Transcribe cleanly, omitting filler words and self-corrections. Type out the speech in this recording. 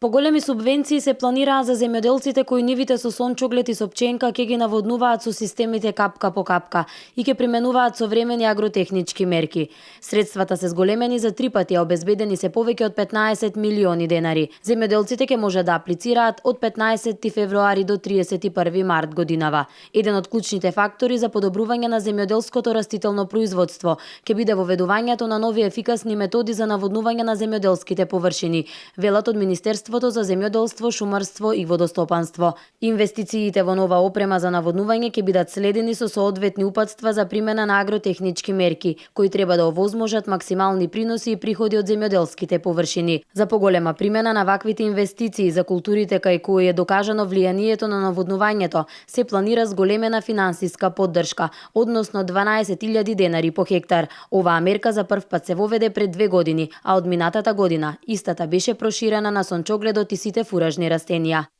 Поголеми субвенции се планираа за земјоделците кои нивите со сончоглед и со пченка ќе ги наводнуваат со системите капка по капка и ќе применуваат современи агротехнички мерки. Средствата се зголемени за 3 пати, а обезбедени се повеќе од 15 милиони денари. Земјоделците ќе може да аплицираат од 15 февруари до 31 март годинава. Еден од клучните фактори за подобрување на земјоделското растително производство ќе биде воведувањето на нови ефикасни методи за наводнување на земјоделските површини, велат од Министерството за земјоделство, шумарство и водостопанство. Инвестициите во нова опрема за наводнување ќе бидат следени со соодветни упатства за примена на агротехнички мерки, кои треба да овозможат максимални приноси и приходи од земјоделските површини. За поголема примена на ваквите инвестиции за културите кај кои е докажано влијанието на наводнувањето, се планира зголемена финансиска поддршка, односно 12.000 денари по хектар. Оваа мерка за прв пат се воведе пред 2 години, а од минатата година истата беше проширена на сончогледот и сите фуражни растенија.